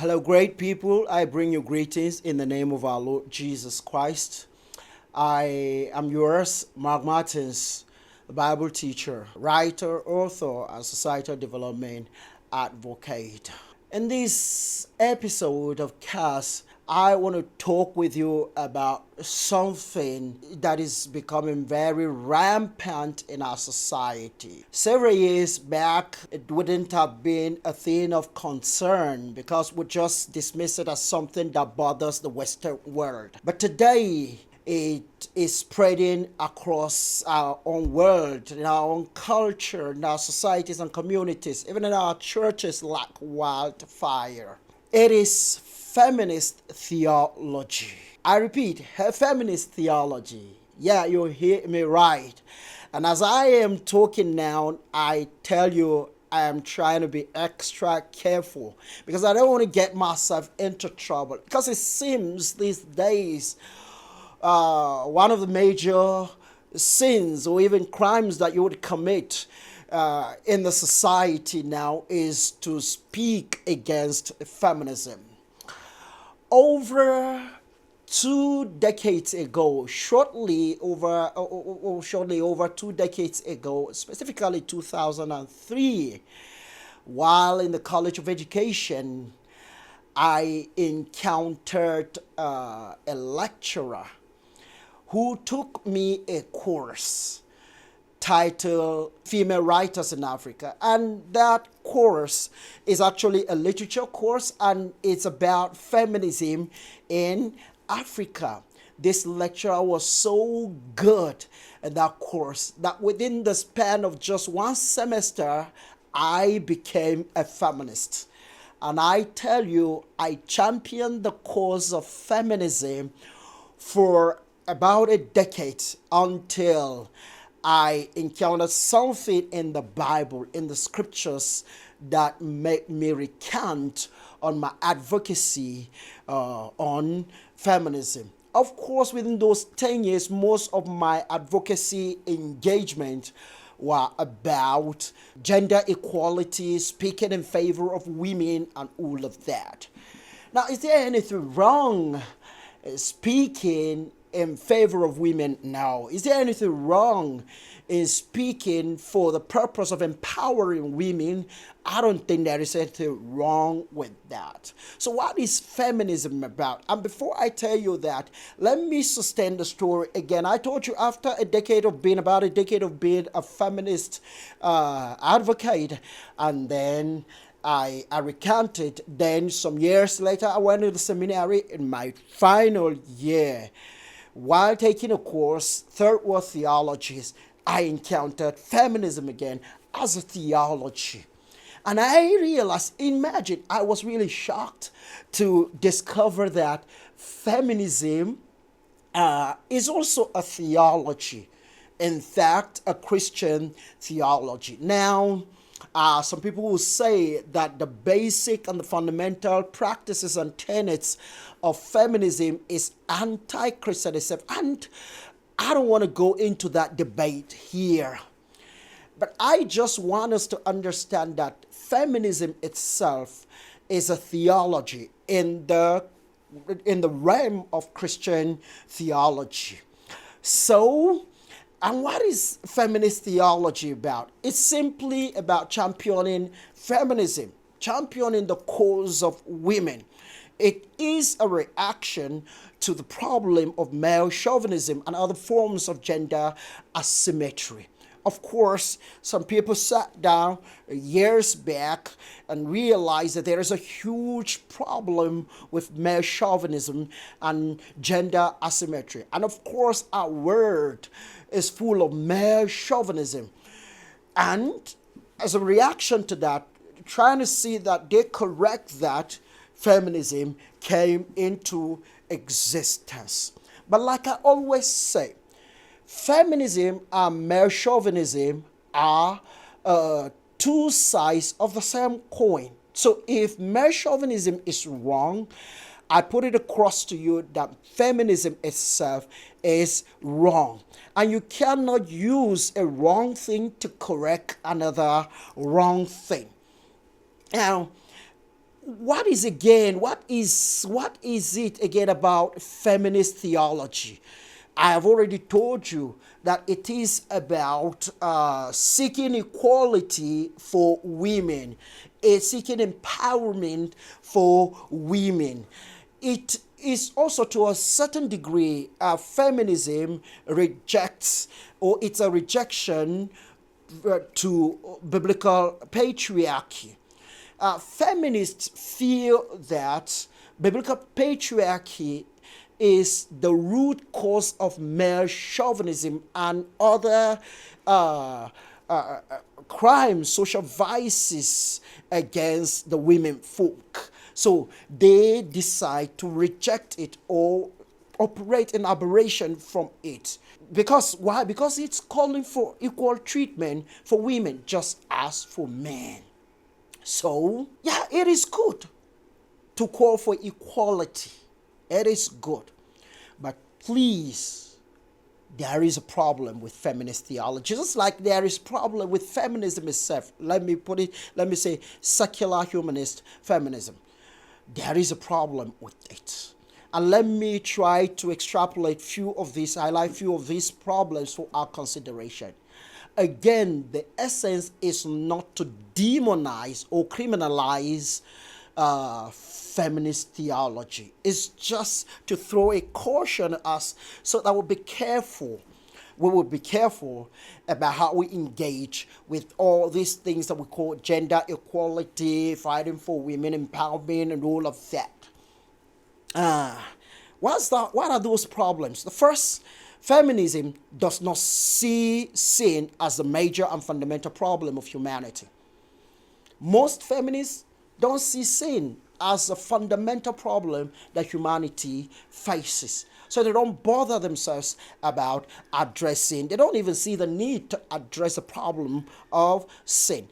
Hello, great people. I bring you greetings in the name of our Lord Jesus Christ. I am yours, Mark Martins, a Bible teacher, writer, author, and societal development advocate. In this episode of CAS, I want to talk with you about something that is becoming very rampant in our society. Several years back, it wouldn't have been a thing of concern because we just dismiss it as something that bothers the Western world. But today, it is spreading across our own world, in our own culture, in our societies and communities, even in our churches like wildfire. It is feminist theology. I repeat, feminist theology. Yeah, you hear me right. And as I am talking now, I tell you I am trying to be extra careful because I don't want to get myself into trouble. Because it seems these days one of the major sins or even crimes that you would commit in the society now is to speak against feminism. Over 2 decades ago, shortly over 2 decades ago, specifically 2003, while in the College of Education, I encountered a lecturer who took me a course titled Female Writers in Africa. And that course is actually a literature course and it's about feminism in Africa. This lecturer was so good at that course that within the span of just one semester, I became a feminist. And I tell you, I championed the cause of feminism for about a decade until I encountered something in the Bible, in the scriptures, that made me recant on my advocacy on feminism. Of course, within those 10 years, most of my advocacy engagement were about gender equality, speaking in favor of women, and all of that. Now, is there anything wrong speaking in favor of women now? Is there anything wrong in speaking for the purpose of empowering women? I don't think there is anything wrong with that. So what is feminism about? And before I tell you that, let me sustain the story again. I told you after about a decade of being a feminist advocate, and then I recanted. Then some years later, I went to the seminary in my final year. While taking a course, Third World Theologies, I encountered feminism again as a theology. And I realized, imagine, I was really shocked to discover that feminism is also a theology. In fact, a Christian theology. Now, some people will say that the basic and the fundamental practices and tenets of feminism is anti-Christianism. And I don't want to go into that debate here. But I just want us to understand that feminism itself is a theology in the realm of Christian theology. So, and what is feminist theology about? It's simply about championing feminism, championing the cause of women. It is a reaction to the problem of male chauvinism and other forms of gender asymmetry. Of course, some people sat down years back and realized that there is a huge problem with male chauvinism and gender asymmetry. And of course, our world is full of male chauvinism. And as a reaction to that, trying to see that they correct that, feminism came into existence. But like I always say, feminism and male chauvinism are two sides of the same coin. So if male chauvinism is wrong, I put it across to you that feminism itself is wrong. And you cannot use a wrong thing to correct another wrong thing. Now, what is it again about feminist theology? I have already told you that it is about seeking equality for women, seeking empowerment for women. It is also, to a certain degree, feminism rejects, or it's a rejection to biblical patriarchy. Feminists feel that biblical patriarchy is the root cause of male chauvinism and other uh, uh, crimes, social vices against the women folk. So they decide to reject it or operate in aberration from it. Because why? Because it's calling for equal treatment for women just as for men. So, yeah, it is good to call for equality. It is good. But please, there is a problem with feminist theology. Just like there is problem with feminism itself. Let me say secular humanist feminism. There is a problem with it. And let me try to highlight few of these problems for our consideration. Again, the essence is not to demonize or criminalize feminist theology. It's just to throw a caution at us so that we'll be careful. We will be careful about how we engage with all these things that we call gender equality, fighting for women empowerment, and all of that. What are those problems? The first, feminism does not see sin as the major and fundamental problem of humanity. Most feminists don't see sin as a fundamental problem that humanity faces. So they don't bother themselves about addressing, they don't even see the need to address the problem of sin.